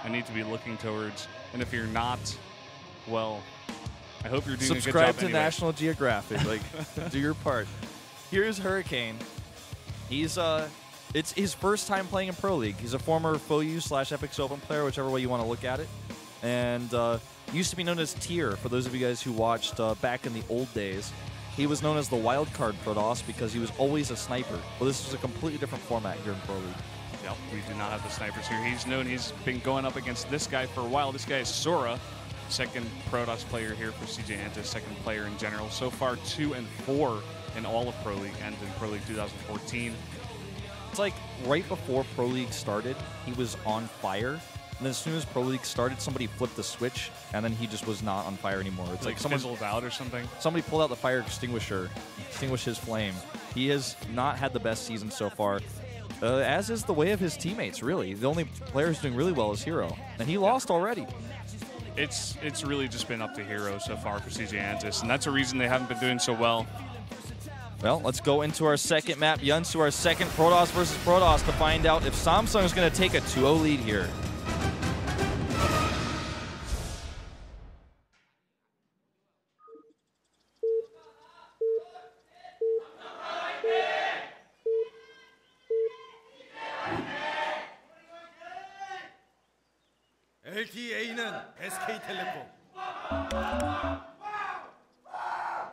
I need to be looking towards. And if you're not, well, I hope you're doing a good job Subscribe to anyway. National Geographic. Like, do your part. Here's Hurricane. He's it's his first time playing in Pro League. He's a former FOU/Epics Open player, whichever way you want to look at it. And used to be known as Tier, for those of you guys who watched back in the old days. He was known as the wildcard Protoss because he was always a sniper. Well, this is a completely different format here in Pro League. Yep, we do not have the snipers here. He's been going up against this guy for a while. This guy is Sora, second Protoss player here for CJ Antis, second player in general. So far, 2 and 4 in all of Pro League and in Pro League 2014. It's like right before Pro League started, he was on fire. And then as soon as Pro League started, somebody flipped the switch, and then he just was not on fire anymore. It's like someone fizzled out or something. Somebody pulled out the fire extinguisher, extinguished his flame. He has not had the best season so far, as is the way of his teammates, really. The only player who's doing really well is Hero, and he lost already. It's really just been up to Hero so far for CJ Antis, and that's a reason they haven't been doing so well. Well, let's go into our second map, Yeonsu, our second Protoss versus Protoss, to find out if Samsung is going to take a 2-0 lead here.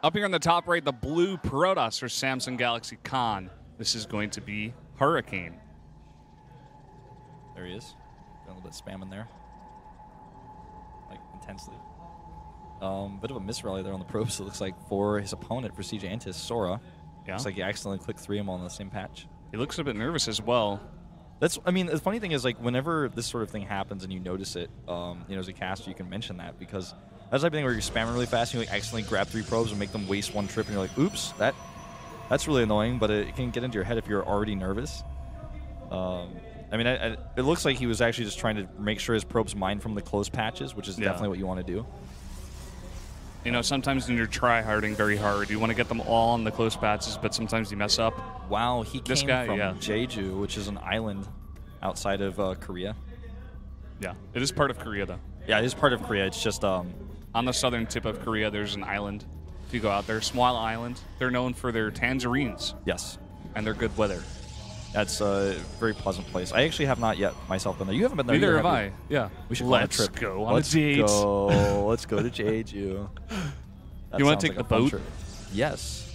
Up here on the top right, the blue Protoss for Samsung Galaxy Khan. This is going to be Hurricane. There he is. Got a little bit of spam in there. Like, intensely. Bit of a misrally there on the probes, it looks like, for his opponent, for CJ Antis, Sora. Yeah. Looks like he accidentally clicked 3 of them on the same patch. He looks a bit nervous as well. I mean, the funny thing is, like, whenever this sort of thing happens and you notice it, you know, as a caster, you can mention that, because that's the type of thing where you're spamming really fast and you like accidentally grab 3 probes and make them waste 1 trip, and you're like, oops, that's really annoying, but it can get into your head if you're already nervous. I mean, it looks like he was actually just trying to make sure his probes mine from the close patches, which is definitely what you want to do. You know, sometimes when you're try-harding very hard, you want to get them all on the close patches, but sometimes you mess up. Wow, he came guy, from Jeju, which is an island outside of Korea. Yeah, it is part of Korea, though. Yeah, it is part of Korea. It's just... on the southern tip of Korea, there's an island. If you go out there, small island. They're known for their tangerines. Yes. And their good weather. That's a very pleasant place. I actually have not yet myself been there. You haven't been there either, Neither have I. you? Yeah. We should go on a trip. Let's go on a date. Let's go to Jeju. You want to take the boat? Trip. Yes.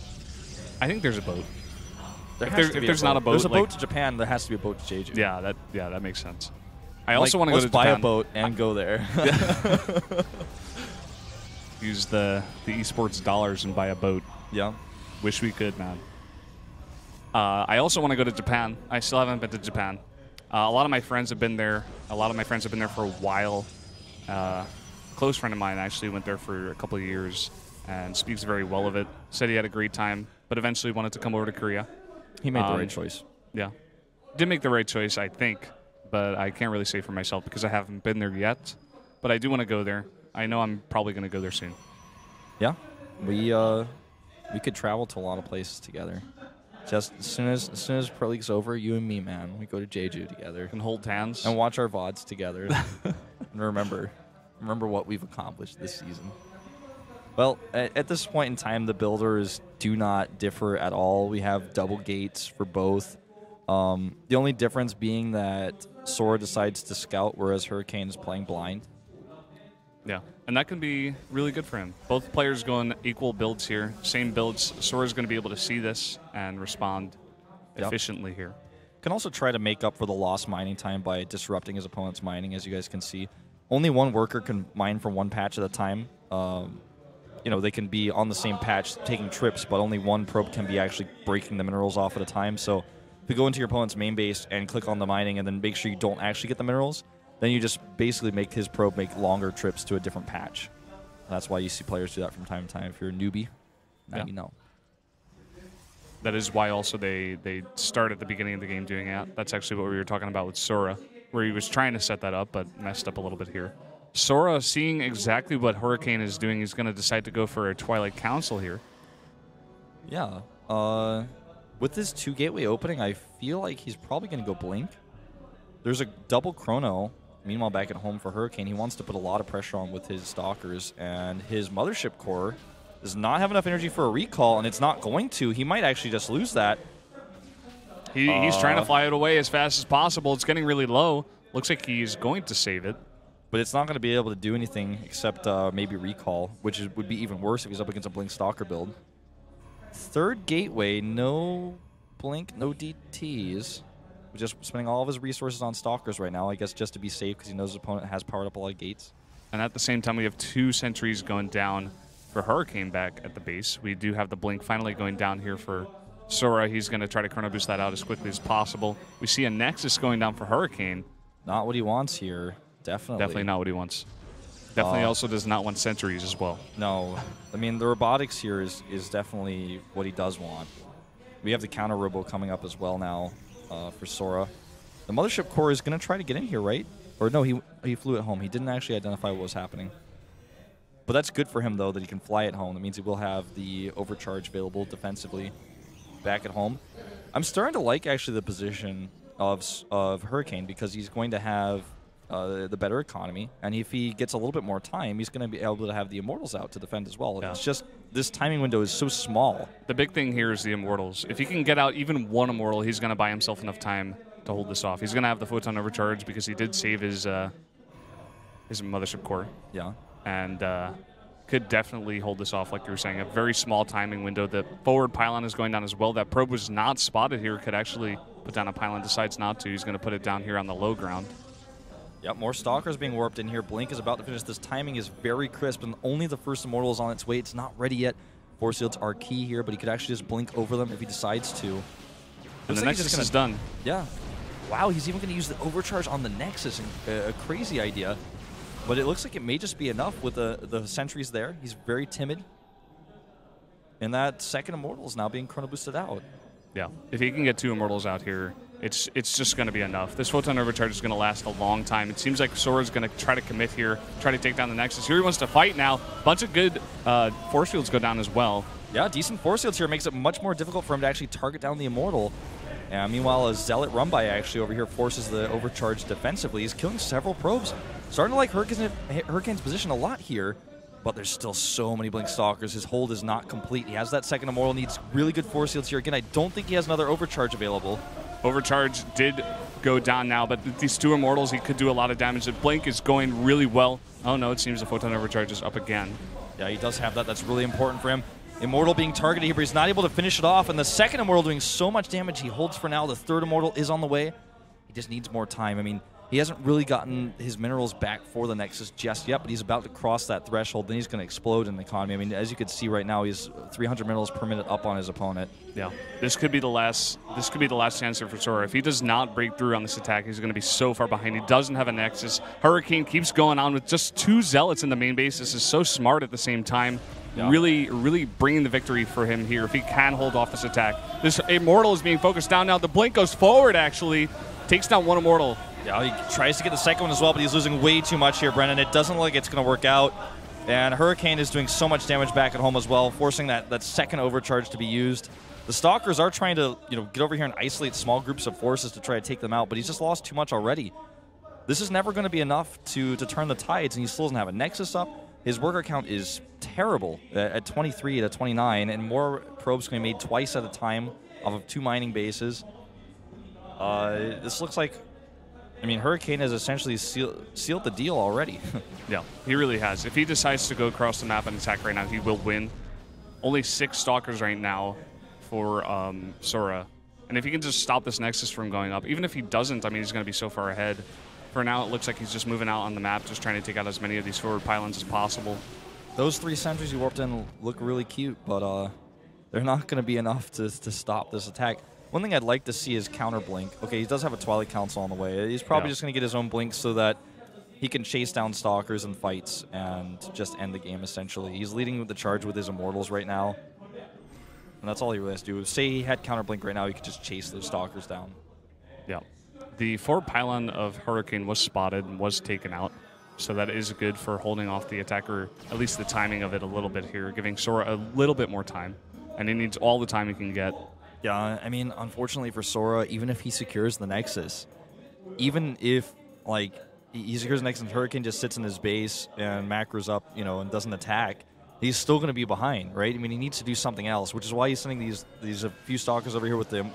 I think there's a boat. If there's not a boat, there's a boat to Japan. There has to be a boat to Jeju. Yeah, that makes sense. I also want to go to Japan. Japan. Let's buy a boat and go there. Use the esports dollars and buy a boat. Yeah. Wish we could, man. I also want to go to Japan. I still haven't been to Japan. A lot of my friends have been there. A lot of my friends have been there for a while. Close friend of mine actually went there for a couple of years and speaks very well of it. Said he had a great time, but eventually wanted to come over to Korea. He made the right choice. Yeah. Did make the right choice, I think, but I can't really say for myself because I haven't been there yet. But I do want to go there. I know I'm probably going to go there soon. Yeah. We could travel to a lot of places together. Just as soon as Pro League's over, you and me, man, we go to Jeju together and hold hands and watch our VODs together and remember what we've accomplished this season. Well, at this point in time, the builders do not differ at all. We have double gates for both. The only difference being that Sora decides to scout, whereas Hurricane is playing blind. Yeah, and that can be really good for him. Both players going equal builds here, same builds. Sora's going to be able to see this and respond efficiently here. Can also try to make up for the lost mining time by disrupting his opponent's mining, as you guys can see. Only one worker can mine from one patch at a time. You know, they can be on the same patch taking trips, but only one probe can be actually breaking the minerals off at a time. So if you go into your opponent's main base and click on the mining and then make sure you don't actually get the minerals, then you just basically make his probe make longer trips to a different patch. That's why you see players do that from time to time. If you're a newbie, now you know. That is why also they start at the beginning of the game doing that. That's actually what we were talking about with Sora, where he was trying to set that up but messed up a little bit here. Sora, seeing exactly what Hurricane is doing, he's going to decide to go for a Twilight Council here. Yeah. With this 2 gateway opening, I feel like he's probably going to go Blink. There's a double chrono, Meanwhile, back at home for Hurricane, he wants to put a lot of pressure on with his Stalkers, and his Mothership Core does not have enough energy for a recall, and it's not going to. He might actually just lose that. He's trying to fly it away as fast as possible. It's getting really low. Looks like he's going to save it. But it's not going to be able to do anything except maybe recall, which would be even worse if he's up against a Blink Stalker build. Third Gateway, no Blink, no DTs. Just spending all of his resources on Stalkers right now, I guess just to be safe because he knows his opponent has powered up a lot of gates. And at the same time, we have 2 sentries going down for Hurricane back at the base. We do have the Blink finally going down here for Sora. He's going to try to Chrono Boost that out as quickly as possible. We see a Nexus going down for Hurricane. Not what he wants here, definitely. Definitely not what he wants. Definitely also does not want sentries as well. No. I mean, the robotics here is definitely what he does want. We have the counter robo coming up as well now for Sora. The Mothership Core is going to try to get in here, right? Or no, he flew at home. He didn't actually identify what was happening. But that's good for him, though, that he can fly at home. That means he will have the overcharge available defensively back at home. I'm starting to like, actually, the position of Hurricane because he's going to have the better economy. And if he gets a little bit more time, he's going to be able to have the Immortals out to defend as well. Yeah. It's just this timing window is so small. The big thing here is the Immortals. If he can get out even one Immortal, he's going to buy himself enough time to hold this off. He's going to have the Photon Overcharge because he did save his Mothership Core. Yeah. And could definitely hold this off, like you were saying. A very small timing window. The forward pylon is going down as well. That probe was not spotted here. Could actually put down a pylon. Decides not to. He's going to put it down here on the low ground. Yep, more Stalkers being warped in here. Blink is about to finish. This timing is very crisp, and only the first Immortal is on its way. It's not ready yet. Force fields are key here, but he could actually just blink over them if he decides to. And the Nexus is done. Yeah. Wow, he's even going to use the overcharge on the Nexus. A crazy idea. But it looks like it may just be enough with the sentries there. He's very timid. And that second Immortal is now being Chrono Boosted out. Yeah, if he can get 2 Immortals out here, it's just going to be enough. This Photon Overcharge is going to last a long time. It seems like Sora's going to try to commit here, try to take down the Nexus. Here he wants to fight now. Bunch of good force fields go down as well. Yeah, decent force fields here makes it much more difficult for him to actually target down the Immortal. And meanwhile, a Zealot Rumbai actually over here forces the overcharge defensively. He's killing several probes. Starting to like Hurricane's position a lot here, but there's still so many Blink Stalkers. His hold is not complete. He has that second Immortal, needs really good force fields here. Again, I don't think he has another overcharge available. Overcharge did go down now, but these 2 Immortals, he could do a lot of damage. The Blink is going really well. Oh no, it seems the Photon Overcharge is up again. Yeah, he does have that. That's really important for him. Immortal being targeted here, but he's not able to finish it off. And the second Immortal doing so much damage, he holds for now. The third Immortal is on the way. He just needs more time. I mean, he hasn't really gotten his minerals back for the Nexus just yet, but he's about to cross that threshold. Then he's going to explode in the economy. I mean, as you can see right now, he's 300 minerals per minute up on his opponent. Yeah, this could be the last. This could be the last chance for Sora. If he does not break through on this attack, he's going to be so far behind. He doesn't have a Nexus. Hurricane keeps going on with just 2 Zealots in the main base. This is so smart at the same time. Yeah. Really bringing the victory for him here if he can hold off this attack. This Immortal is being focused down now. The Blink goes forward, actually. Takes down 1 Immortal. Yeah, he tries to get the second one as well, but he's losing way too much here, Brennan. It doesn't look like it's going to work out. And Hurricane is doing so much damage back at home as well, forcing that second overcharge to be used. The Stalkers are trying to get over here and isolate small groups of forces to try to take them out, but he's just lost too much already. This is never going to be enough to turn the tides, and he still doesn't have a Nexus up. His worker count is terrible at 23 to 29, and more probes can be made twice at a time off of 2 mining bases. This looks like, I mean, Hurricane has essentially sealed the deal already. Yeah, he really has. If he decides to go across the map and attack right now, he will win. Only 6 Stalkers right now for Sora. And if he can just stop this Nexus from going up, even if he doesn't, I mean, he's going to be so far ahead. For now, it looks like he's just moving out on the map, just trying to take out as many of these forward pylons as possible. Those 3 sentries you warped in look really cute, but they're not going to be enough to stop this attack. One thing I'd like to see is counter blink. Okay, he does have a Twilight Council on the way. He's probably just going to get his own blink so that he can chase down Stalkers in fights and just end the game, essentially. He's leading with the charge with his Immortals right now. And that's all he really has to do. Say he had counter blink right now, he could just chase those Stalkers down. Yeah. The forward pylon of Hurricane was spotted and was taken out. So that is good for holding off the attacker, at least the timing of it a little bit here, giving Sora a little bit more time. And he needs all the time he can get. Yeah, I mean, unfortunately for Sora, even if he secures the Nexus, even if, like, here's next, and Hurricane just sits in his base and macros up, you know, and doesn't attack, he's still going to be behind, right? I mean, he needs to do something else, which is why he's sending these a few stalkers over here with the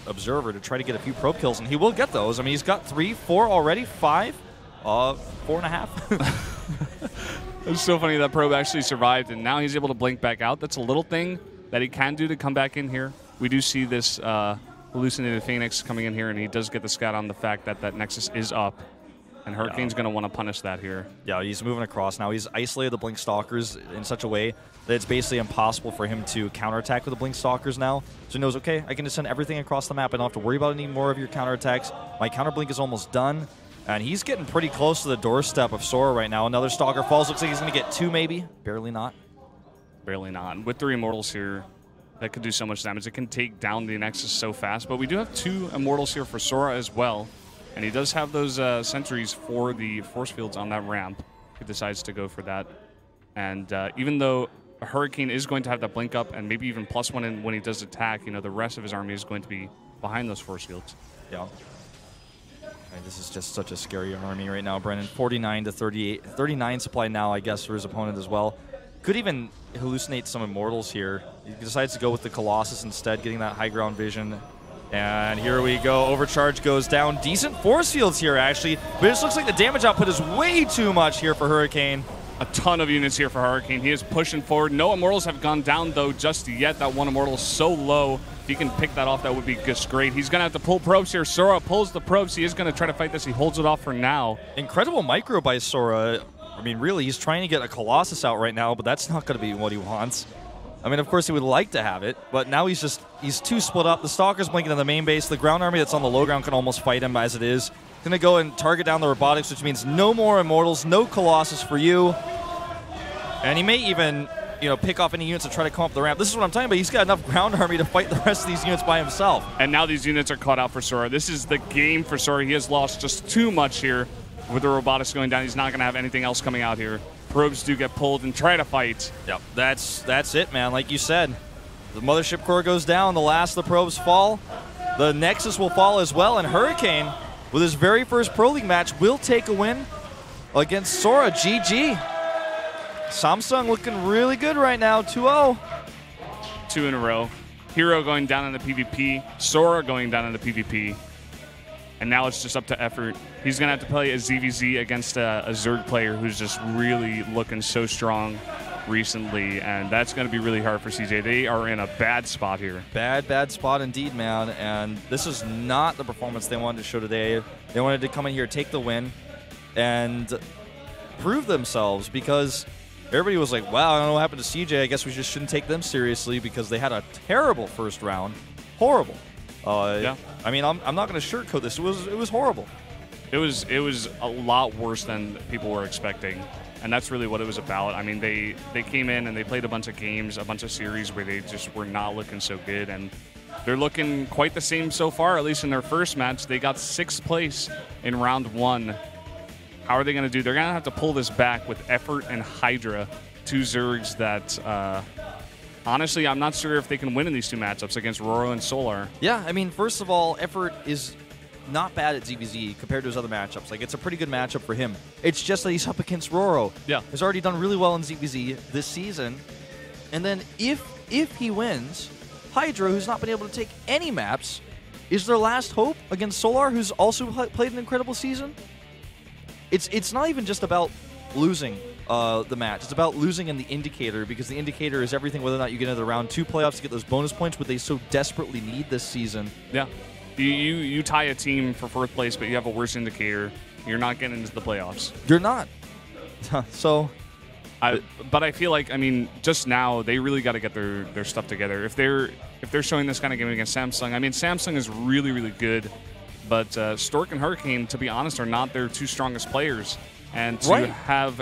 Observer to try to get a few probe kills, and he will get those. I mean, he's got 3, 4 already, 5, 4.5. It was so funny that probe actually survived, and now he's able to blink back out. That's a little thing that he can do to come back in here. We do see this hallucinated Phoenix coming in here, and he does get the scout on the fact that that Nexus is up, and Hurricane's going to want to punish that here. Yeah, he's moving across now. He's isolated the Blink Stalkers in such a way that it's basically impossible for him to counterattack with the Blink Stalkers now. So he knows, okay, I can just send everything across the map. I don't have to worry about any more of your counterattacks. My counter blink is almost done. And he's getting pretty close to the doorstep of Sora right now. Another Stalker falls. Looks like he's going to get 2 maybe. Barely not. Barely not. With 3 Immortals here, that could do so much damage. It can take down the Nexus so fast. But we do have 2 Immortals here for Sora as well. And he does have those sentries for the force fields on that ramp. He decides to go for that. And even though Hurricane is going to have that blink up and maybe even +1 in when he does attack, you know, the rest of his army is going to be behind those force fields. Yeah. This is just such a scary army right now, Brennan. 49 to 38. 39 supply now, I guess, for his opponent as well. Could even hallucinate some Immortals here. He decides to go with the Colossus instead, getting that high ground vision. And here we go. Overcharge goes down. Decent force fields here, actually. But it just looks like the damage output is way too much here for Hurricane. A ton of units here for Hurricane. He is pushing forward. No Immortals have gone down, though, just yet. That one Immortal is so low. If he can pick that off, that would be just great. He's going to have to pull probes here. Sora pulls the probes. He is going to try to fight this. He holds it off for now. Incredible micro by Sora. I mean, really, he's trying to get a Colossus out right now, but that's not going to be what he wants. I mean, of course, he would like to have it, but now he's too split up. The Stalker's blinking in the main base. The ground army that's on the low ground can almost fight him as it is. Going to go and target down the Robotics, which means no more Immortals, no Colossus for you. And he may even, you know, pick off any units to try to come up the ramp. This is what I'm talking about. He's got enough ground army to fight the rest of these units by himself. And now these units are caught out for Sora. This is the game for Sora. He has lost just too much here with the Robotics going down. He's not going to have anything else coming out here. Probes do get pulled and try to fight. Yep, that's it, man. Like you said, the Mothership Core goes down. The last of the probes fall. The Nexus will fall as well. And Hurricane, with his very first Pro League match, will take a win against Sora. GG. Samsung looking really good right now, 2-0. 2 in a row. Hero going down in the PvP. Sora going down in the PvP. And now it's just up to effort. He's going to have to play a ZVZ against a Zerg player who's just really looking so strong recently. And that's going to be really hard for CJ. They are in a bad spot here. Bad spot indeed, man. And this is not the performance they wanted to show today. They wanted to come in here, take the win, and prove themselves, because everybody was like, wow, I don't know what happened to CJ. I guess we just shouldn't take them seriously because they had a terrible first round. Horrible. Yeah. I mean, I'm not going to sugarcoat this. It was horrible. It was a lot worse than people were expecting. And that's really what it was about. I mean, they came in and they played a bunch of games, a bunch of series where they just were not looking so good. And they're looking quite the same so far, at least in their first match. They got 6th place in round 1. How are they going to do? They're going to have to pull this back with Effort and Hydra, 2 Zergs that, honestly, I'm not sure if they can win in these 2 matchups against Roro and Solar. Yeah, I mean, first of all, Effort is not bad at ZVZ compared to his other matchups. Like, it's a pretty good matchup for him. It's just that he's up against Roro. Yeah. He's already done really well in ZVZ this season. And then if he wins, Hydra, who's not been able to take any maps, is their last hope against Solar, who's also played an incredible season. It's not even just about losing the match. It's about losing in the indicator, because the indicator is everything whether or not you get into the round 2 playoffs to get those bonus points, which they so desperately need this season. Yeah. You tie a team for 4th place, but you have a worse indicator. You're not getting into the playoffs. You're not. So, but I feel like, I mean, just now they really got to get their stuff together. If they're showing this kind of game against Samsung, I mean, Samsung is really, really good, but Stork and Hurricane, to be honest, are not their 2 strongest players. And to have